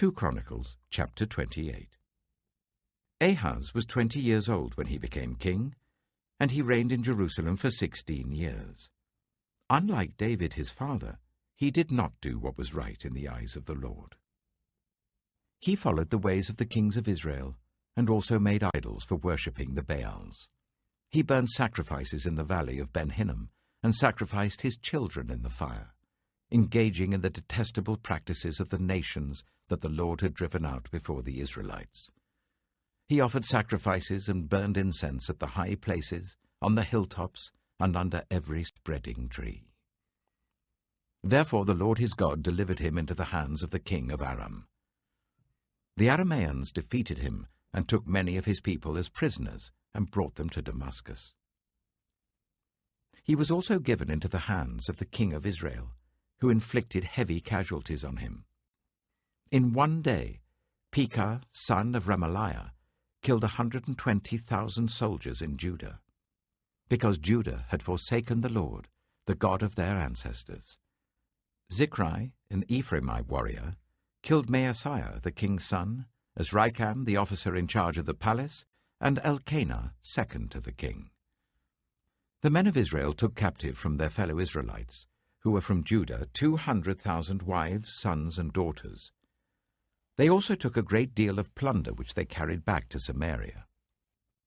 2 Chronicles chapter 28. Ahaz was 20 years old when he became king, and he reigned in Jerusalem for 16 years. Unlike David his father, he did not do what was right in the eyes of the Lord. He followed the ways of the kings of Israel, and also made idols for worshipping the Baals. He burned sacrifices in the valley of Ben-Hinnom, and sacrificed his children in the fire, engaging in the detestable practices of the nations that the Lord had driven out before the Israelites. He offered sacrifices and burned incense at the high places, on the hilltops, and under every spreading tree. Therefore the Lord his God delivered him into the hands of the king of Aram. The Arameans defeated him and took many of his people as prisoners and brought them to Damascus. He was also given into the hands of the king of Israel, who inflicted heavy casualties on him. In one day, Pekah, son of Remaliah, killed 120,000 soldiers in Judah, because Judah had forsaken the Lord, the God of their ancestors. Zichri, an Ephraimite warrior, killed Maaseiah, the king's son, Azrikam, the officer in charge of the palace, and Elkanah, second to the king. The men of Israel took captive from their fellow Israelites, who were from Judah, 200,000 wives, sons, and daughters. They also took a great deal of plunder which they carried back to Samaria.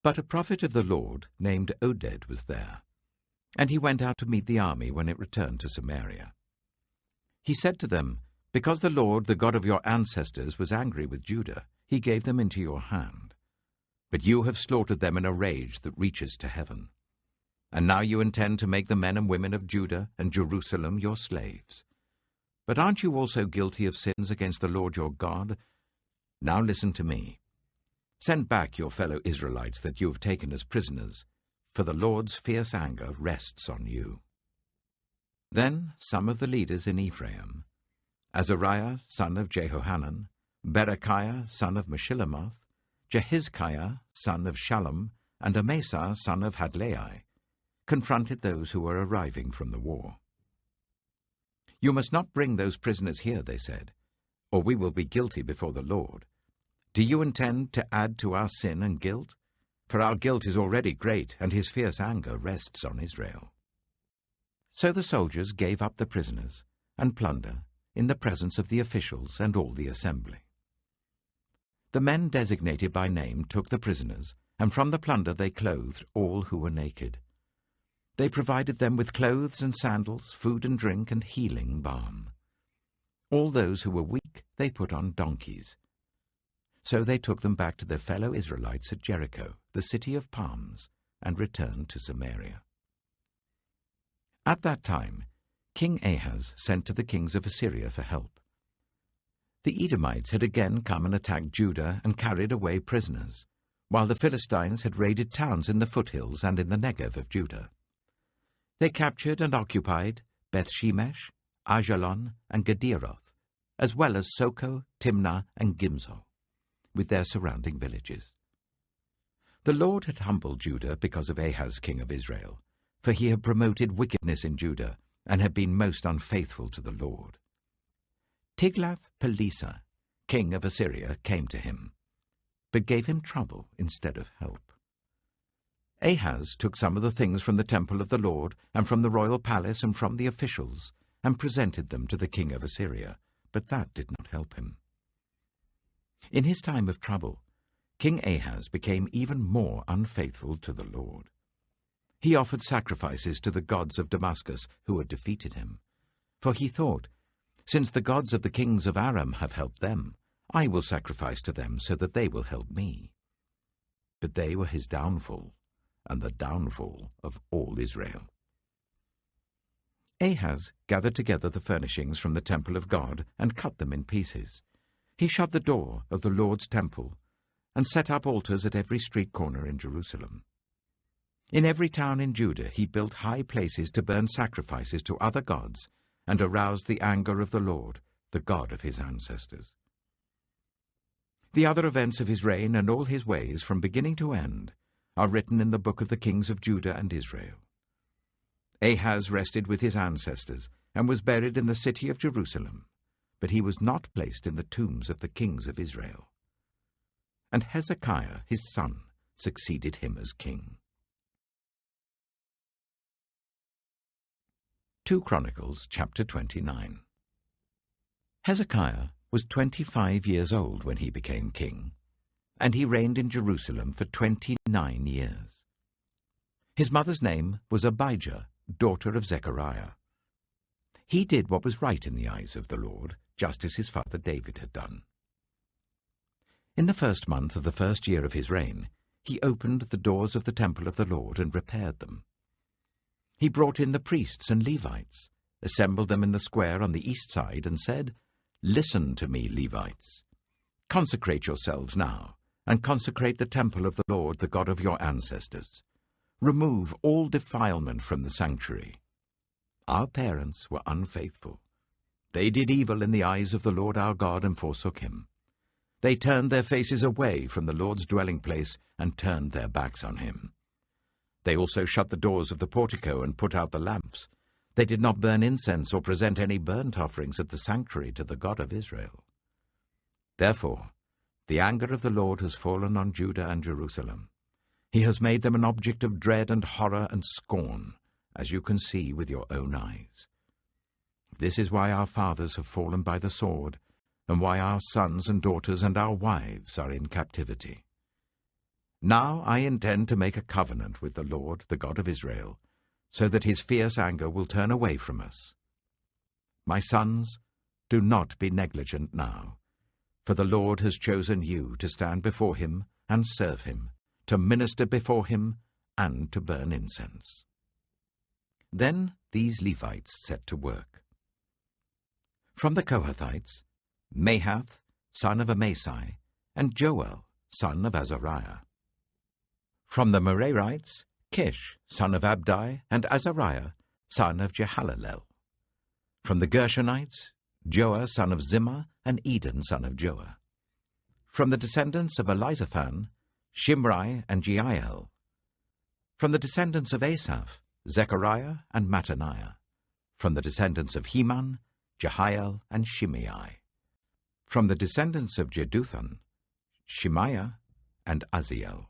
But a prophet of the Lord named Oded was there, and he went out to meet the army when it returned to Samaria. He said to them, "Because the Lord, the God of your ancestors, was angry with Judah, he gave them into your hand. But you have slaughtered them in a rage that reaches to heaven. And now you intend to make the men and women of Judah and Jerusalem your slaves. But aren't you also guilty of sins against the Lord your God? Now listen to me. Send back your fellow Israelites that you have taken as prisoners, for the Lord's fierce anger rests on you." Then some of the leaders in Ephraim, Azariah, son of Jehohanan, Berechiah, son of Meshillemoth, Jehizkiah, son of Shallum, and Amasa, son of Hadlai, confronted those who were arriving from the war. "You must not bring those prisoners here," they said, "or we will be guilty before the Lord. Do you intend to add to our sin and guilt? For our guilt is already great, and his fierce anger rests on Israel." So the soldiers gave up the prisoners and plunder in the presence of the officials and all the assembly. The men designated by name took the prisoners, and from the plunder they clothed all who were naked. They provided them with clothes and sandals, food and drink, and healing balm. All those who were weak they put on donkeys. So they took them back to their fellow Israelites at Jericho, the city of palms, and returned to Samaria. At that time, King Ahaz sent to the kings of Assyria for help. The Edomites had again come and attacked Judah and carried away prisoners, while the Philistines had raided towns in the foothills and in the Negev of Judah. They captured and occupied Beth-Shemesh, Ajalon, and Gederoth, as well as Soko, Timnah, and Gimzo, with their surrounding villages. The Lord had humbled Judah because of Ahaz, king of Israel, for he had promoted wickedness in Judah and had been most unfaithful to the Lord. Tiglath-Pileser, king of Assyria, came to him, but gave him trouble instead of help. Ahaz took some of the things from the temple of the Lord and from the royal palace and from the officials and presented them to the king of Assyria, but that did not help him. In his time of trouble, King Ahaz became even more unfaithful to the Lord. He offered sacrifices to the gods of Damascus who had defeated him, for he thought, "Since the gods of the kings of Aram have helped them, I will sacrifice to them so that they will help me." But they were his downfall, and the downfall of all Israel. Ahaz gathered together the furnishings from the temple of God and cut them in pieces. He shut the door of the Lord's temple and set up altars at every street corner in Jerusalem. In every town in Judah he built high places to burn sacrifices to other gods and aroused the anger of the Lord, the God of his ancestors. The other events of his reign and all his ways from beginning to end are written in the book of the kings of Judah and Israel. Ahaz rested with his ancestors and was buried in the city of Jerusalem, but he was not placed in the tombs of the kings of Israel. And Hezekiah his son succeeded him as king. 2 Chronicles chapter 29. Hezekiah was 25 years old when he became king, and he reigned in Jerusalem for 29 years. His mother's name was Abijah, daughter of Zechariah. He did what was right in the eyes of the Lord, just as his father David had done. In the first month of the first year of his reign, he opened the doors of the temple of the Lord and repaired them. He brought in the priests and Levites, assembled them in the square on the east side, and said, "Listen to me, Levites. Consecrate yourselves now, and consecrate the temple of the Lord, the God of your ancestors. Remove all defilement from the sanctuary. Our parents were unfaithful. They did evil in the eyes of the Lord our God and forsook him. They turned their faces away from the Lord's dwelling place and turned their backs on him. They also shut the doors of the portico and put out the lamps. They did not burn incense or present any burnt offerings at the sanctuary to the God of Israel. Therefore, the anger of the Lord has fallen on Judah and Jerusalem. He has made them an object of dread and horror and scorn, as you can see with your own eyes. This is why our fathers have fallen by the sword, and why our sons and daughters and our wives are in captivity. Now I intend to make a covenant with the Lord, the God of Israel, so that his fierce anger will turn away from us. My sons, do not be negligent now, for the Lord has chosen you to stand before him and serve him, to minister before him and to burn incense." Then these Levites set to work. From the Kohathites, Mahath, son of Amasai, and Joel, son of Azariah. From the Merarites, Kish, son of Abdi, and Azariah, son of Jehalalel. From the Gershonites, Joah, son of Zimmah, and Eden, son of Joah. From the descendants of Elizaphan, Shimri and Jeiel. From the descendants of Asaph, Zechariah and Mattaniah. From the descendants of Heman, Jehiel and Shimei. From the descendants of Jeduthun, Shemaiah and Aziel.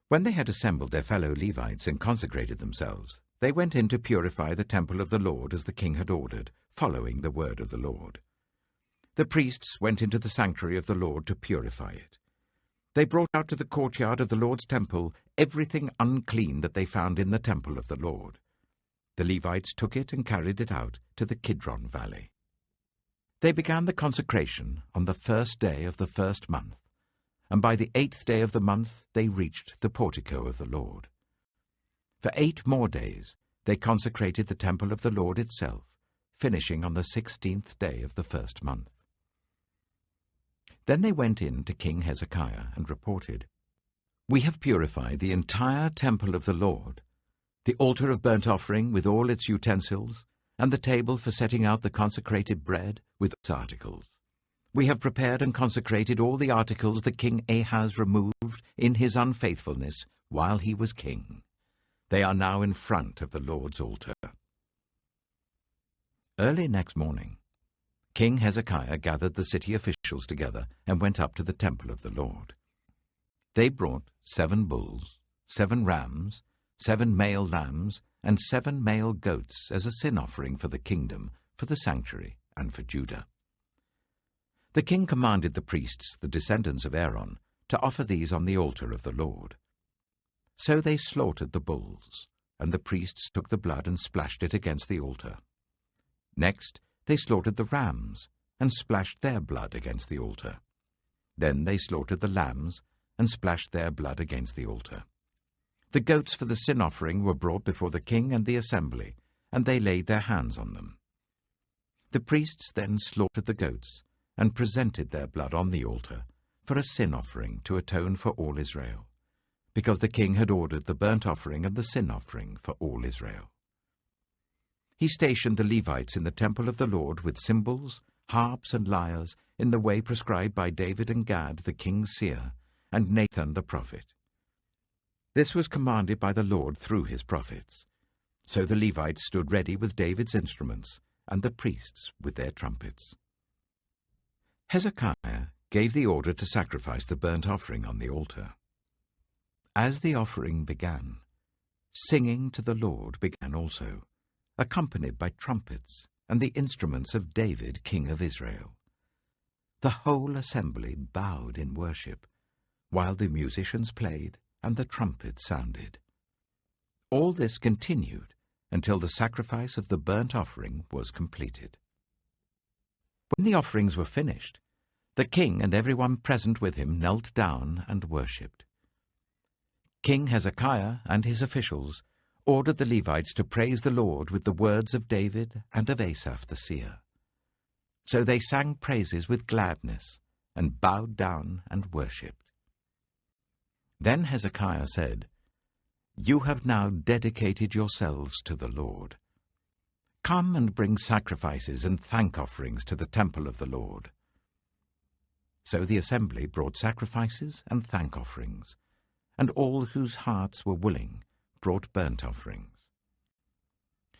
When they had assembled their fellow Levites and consecrated themselves, they went in to purify the temple of the Lord as the king had ordered, following the word of the Lord. The priests went into the sanctuary of the Lord to purify it. They brought out to the courtyard of the Lord's temple everything unclean that they found in the temple of the Lord. The Levites took it and carried it out to the Kidron Valley. They began the consecration on the first day of the first month, and by the 8th day of the month they reached the portico of the Lord. For 8 more days they consecrated the temple of the Lord itself, finishing on the 16th day of the first month. Then they went in to King Hezekiah and reported, "We have purified the entire temple of the Lord, the altar of burnt offering with all its utensils, and the table for setting out the consecrated bread with its articles. We have prepared and consecrated all the articles that King Ahaz removed in his unfaithfulness while he was king. They are now in front of the Lord's altar." Early next morning, King Hezekiah gathered the city officials together and went up to the temple of the Lord. They brought 7 bulls, 7 rams, 7 male lambs, and 7 male goats as a sin offering for the kingdom, for the sanctuary, and for Judah. The king commanded the priests, the descendants of Aaron, to offer these on the altar of the Lord. So they slaughtered the bulls, and the priests took the blood and splashed it against the altar. Next, they slaughtered the rams and splashed their blood against the altar. Then they slaughtered the lambs and splashed their blood against the altar. The goats for the sin offering were brought before the king and the assembly, and they laid their hands on them. The priests then slaughtered the goats and presented their blood on the altar for a sin offering to atone for all Israel, because the king had ordered the burnt offering and the sin offering for all Israel. He stationed the Levites in the temple of the Lord with cymbals, harps, and lyres in the way prescribed by David and Gad, the king's seer, and Nathan the prophet. This was commanded by the Lord through his prophets. So the Levites stood ready with David's instruments, and the priests with their trumpets. Hezekiah gave the order to sacrifice the burnt offering on the altar. As the offering began, singing to the Lord began also, accompanied by trumpets and the instruments of David, king of Israel. The whole assembly bowed in worship, while the musicians played and the trumpets sounded. All this continued until the sacrifice of the burnt offering was completed. When the offerings were finished, the king and everyone present with him knelt down and worshipped. King Hezekiah and his officials ordered the Levites to praise the Lord with the words of David and of Asaph the seer. So they sang praises with gladness and bowed down and worshipped. Then Hezekiah said, "You have now dedicated yourselves to the Lord. Come and bring sacrifices and thank offerings to the temple of the Lord." So the assembly brought sacrifices and thank offerings, and all whose hearts were willing brought burnt offerings.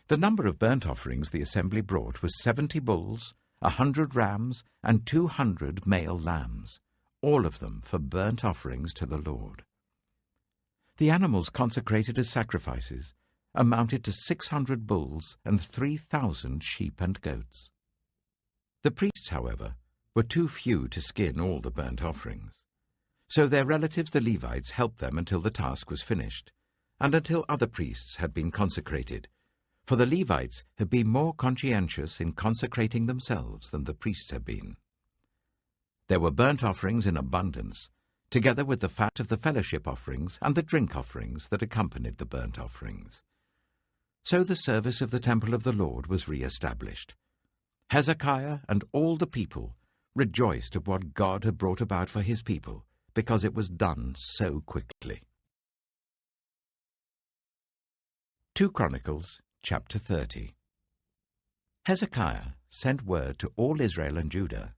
The number of burnt offerings the assembly brought was 70 bulls, 100 rams, and 200 male lambs, all of them for burnt offerings to the Lord. The animals consecrated as sacrifices amounted to 600 bulls and 3,000 sheep and goats. The priests, however, were too few to skin all the burnt offerings, so their relatives the Levites helped them until the task was finished, and until other priests had been consecrated, for the Levites had been more conscientious in consecrating themselves than the priests had been. There were burnt offerings in abundance, together with the fat of the fellowship offerings and the drink offerings that accompanied the burnt offerings. So the service of the temple of the Lord was re-established. Hezekiah and all the people rejoiced at what God had brought about for his people, because it was done so quickly. 2 Chronicles, chapter 30. Hezekiah sent word to all Israel and Judah,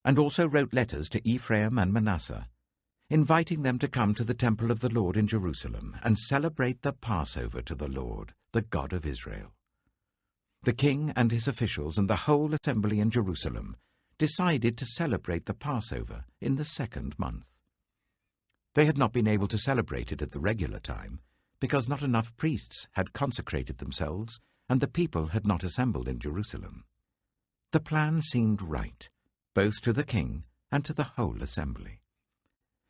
and also wrote letters to Ephraim and Manasseh, inviting them to come to the temple of the Lord in Jerusalem and celebrate the Passover to the Lord, the God of Israel. The king and his officials and the whole assembly in Jerusalem decided to celebrate the Passover in the 2nd month. They had not been able to celebrate it at the regular time, because not enough priests had consecrated themselves and the people had not assembled in Jerusalem. The plan seemed right, both to the king and to the whole assembly.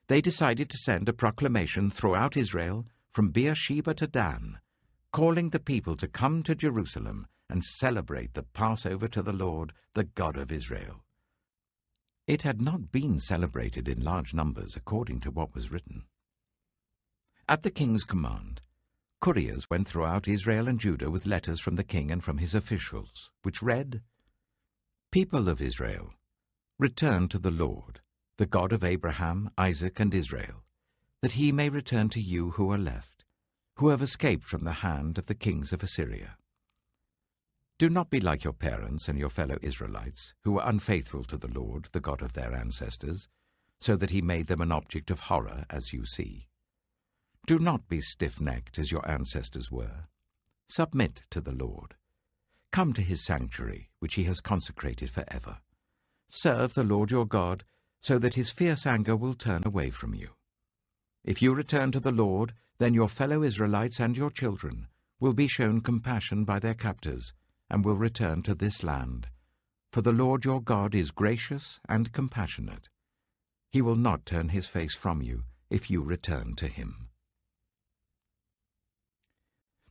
They decided to send a proclamation throughout Israel from Beersheba to Dan, calling the people to come to Jerusalem and celebrate the Passover to the Lord, the God of Israel. It had not been celebrated in large numbers according to what was written. At the king's command, couriers went throughout Israel and Judah with letters from the king and from his officials, which read, "People of Israel, return to the Lord, the God of Abraham, Isaac, and Israel, that he may return to you who are left, who have escaped from the hand of the kings of Assyria. Do not be like your parents and your fellow Israelites, who were unfaithful to the Lord, the God of their ancestors, so that he made them an object of horror, as you see. Do not be stiff-necked as your ancestors were. Submit to the Lord. Come to his sanctuary, which he has consecrated forever. Serve the Lord your God, so that his fierce anger will turn away from you. If you return to the Lord, then your fellow Israelites and your children will be shown compassion by their captors, and will return to this land. For the Lord your God is gracious and compassionate. He will not turn his face from you if you return to him."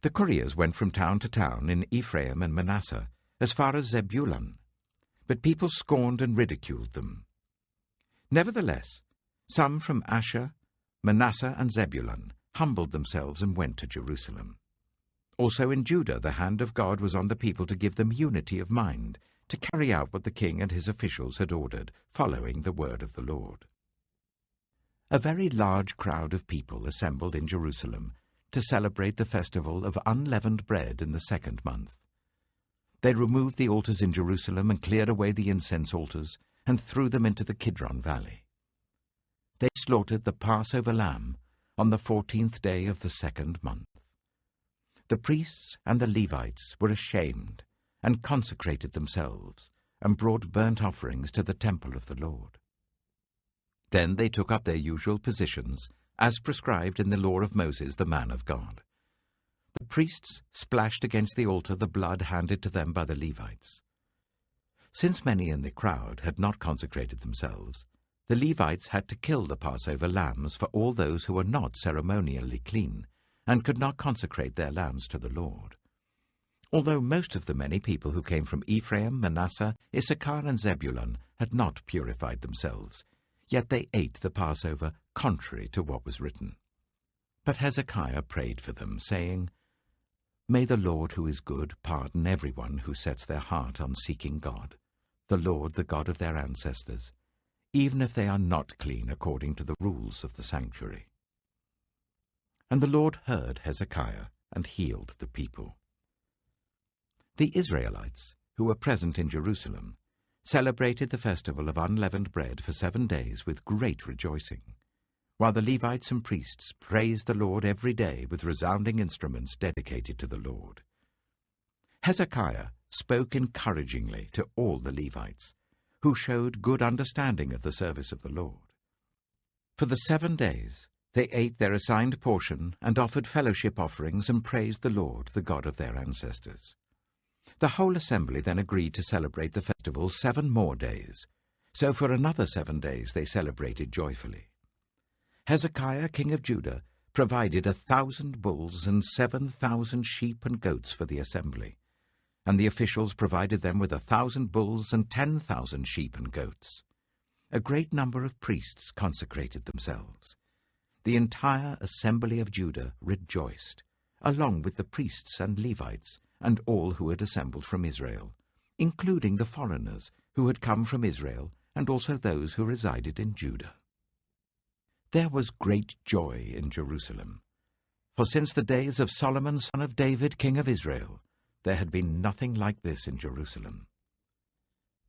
The couriers went from town to town in Ephraim and Manasseh, as far as Zebulun, but people scorned and ridiculed them. Nevertheless, some from Asher, Manasseh, and Zebulun humbled themselves and went to Jerusalem. Also in Judah the hand of God was on the people to give them unity of mind, to carry out what the king and his officials had ordered, following the word of the Lord. A very large crowd of people assembled in Jerusalem to celebrate the festival of unleavened bread in the 2nd month. They removed the altars in Jerusalem and cleared away the incense altars and threw them into the Kidron Valley. They slaughtered the Passover lamb on the 14th day of the 2nd month. The priests and the Levites were ashamed and consecrated themselves, and brought burnt offerings to the temple of the Lord. Then they took up their usual positions, as prescribed in the law of Moses, the man of God. The priests splashed against the altar the blood handed to them by the Levites. Since many in the crowd had not consecrated themselves, the Levites had to kill the Passover lambs for all those who were not ceremonially clean, and could not consecrate their lambs to the Lord. Although most of the many people who came from Ephraim, Manasseh, Issachar, and Zebulun had not purified themselves, yet they ate the Passover contrary to what was written. But Hezekiah prayed for them, saying, "May the Lord who is good pardon everyone who sets their heart on seeking God, the Lord, the God of their ancestors, even if they are not clean according to the rules of the sanctuary." And the Lord heard Hezekiah and healed the people. The Israelites, who were present in Jerusalem, celebrated the festival of unleavened bread for 7 days with great rejoicing, while the Levites and priests praised the Lord every day with resounding instruments dedicated to the Lord. Hezekiah spoke encouragingly to all the Levites, who showed good understanding of the service of the Lord. For the 7 days they ate their assigned portion and offered fellowship offerings and praised the Lord, the God of their ancestors. The whole assembly then agreed to celebrate the festival 7 more days, so for another 7 days they celebrated joyfully. Hezekiah, king of Judah, provided 1,000 bulls and 7,000 sheep and goats for the assembly, and the officials provided them with 1,000 bulls and 10,000 sheep and goats. A great number of priests consecrated themselves. The entire assembly of Judah rejoiced, along with the priests and Levites, and all who had assembled from Israel, including the foreigners who had come from Israel, and also those who resided in Judah. There was great joy in Jerusalem, for since the days of Solomon son of David, king of Israel, there had been nothing like this in Jerusalem.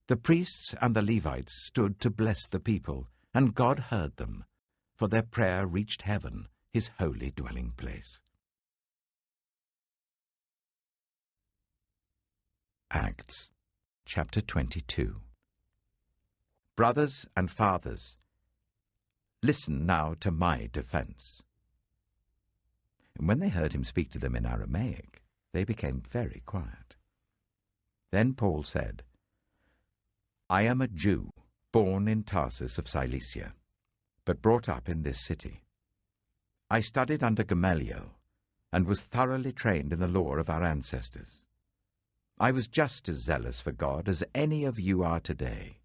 The priests and the Levites stood to bless the people, and God heard them, for their prayer reached heaven, his holy dwelling place. Acts, chapter 22. Brothers and fathers, listen now to my defense. And when they heard him speak to them in Aramaic, they became very quiet. Then Paul said, "I am a Jew, born in Tarsus of Cilicia, but brought up in this city. I studied under Gamaliel, and was thoroughly trained in the law of our ancestors. I was just as zealous for God as any of you are today.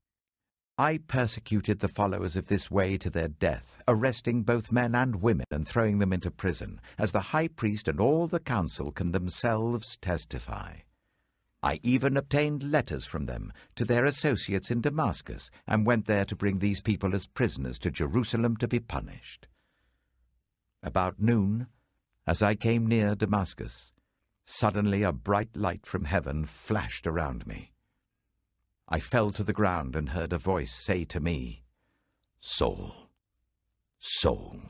I persecuted the followers of this way to their death, arresting both men and women and throwing them into prison, as the high priest and all the council can themselves testify. I even obtained letters from them to their associates in Damascus, and went there to bring these people as prisoners to Jerusalem to be punished. About noon, as I came near Damascus, suddenly a bright light from heaven flashed around me. I fell to the ground and heard a voice say to me, 'Saul, Saul,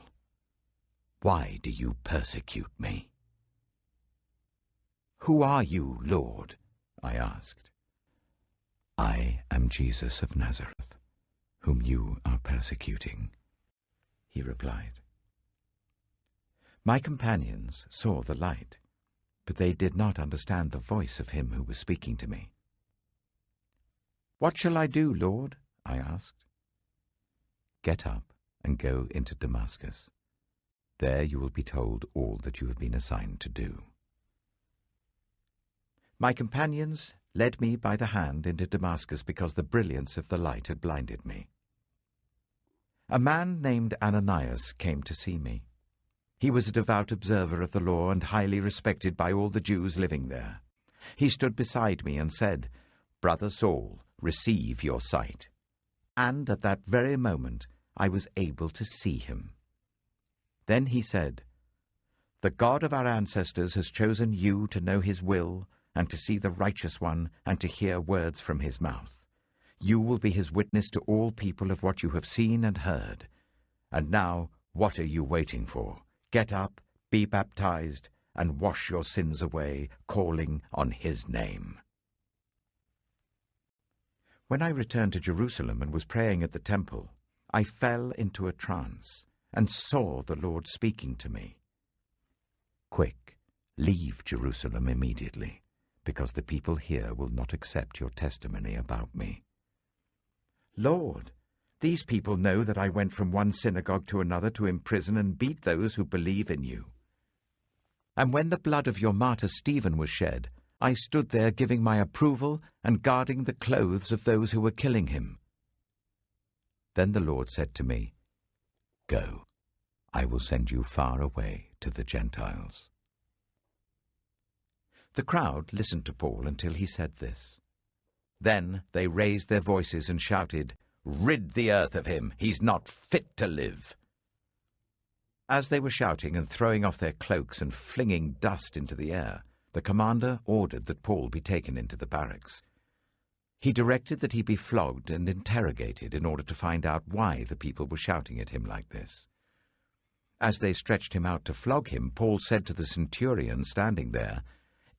why do you persecute me?' 'Who are you, Lord?' I asked. 'I am Jesus of Nazareth, whom you are persecuting,' he replied. My companions saw the light, but they did not understand the voice of him who was speaking to me. 'What shall I do, Lord?' I asked. 'Get up and go into Damascus. There you will be told all that you have been assigned to do.' My companions led me by the hand into Damascus because the brilliance of the light had blinded me. A man named Ananias came to see me. He was a devout observer of the law and highly respected by all the Jews living there. He stood beside me and said, 'Brother Saul, receive your sight.' And at that very moment I was able to see him. Then he said, 'The God of our ancestors has chosen you to know his will, and to see the righteous one, and to hear words from his mouth. You will be his witness to all people of what you have seen and heard. And now, what are you waiting for? Get up, be baptized, and wash your sins away, calling on his name.' When I returned to Jerusalem and was praying at the temple, I fell into a trance and saw the Lord speaking to me. Quick, leave Jerusalem immediately, because the people here will not accept your testimony about me. Lord, these people know that I went from one synagogue to another to imprison and beat those who believe in you. And when the blood of your martyr Stephen was shed, I stood there giving my approval and guarding the clothes of those who were killing him. Then the Lord said to me, Go, I will send you far away to the Gentiles. The crowd listened to Paul until he said this. Then they raised their voices and shouted, Rid the earth of him, he's not fit to live. As they were shouting and throwing off their cloaks and flinging dust into the air, the commander ordered that Paul be taken into the barracks. He directed that he be flogged and interrogated in order to find out why the people were shouting at him like this. As they stretched him out to flog him, Paul said to the centurion standing there,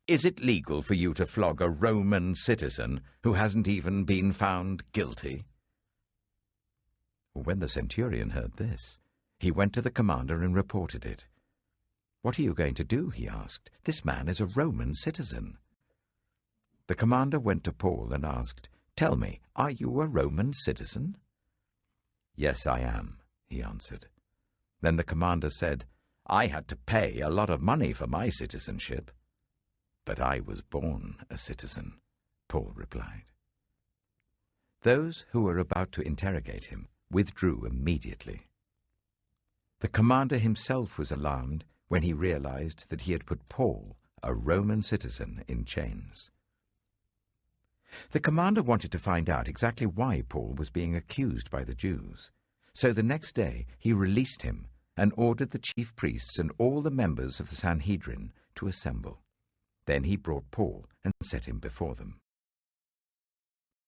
Is it legal for you to flog a Roman citizen who hasn't even been found guilty? When the centurion heard this, he went to the commander and reported it. What are you going to do? He asked. This man is a Roman citizen. The commander went to Paul and asked, Tell me, are you a Roman citizen? Yes, I am, he answered. Then the commander said, I had to pay a lot of money for my citizenship. But I was born a citizen, Paul replied. Those who were about to interrogate him withdrew immediately. The commander himself was alarmed when he realized that he had put Paul, a Roman citizen, in chains. The commander wanted to find out exactly why Paul was being accused by the Jews. So the next day he released him and ordered the chief priests and all the members of the Sanhedrin to assemble. Then he brought Paul and set him before them.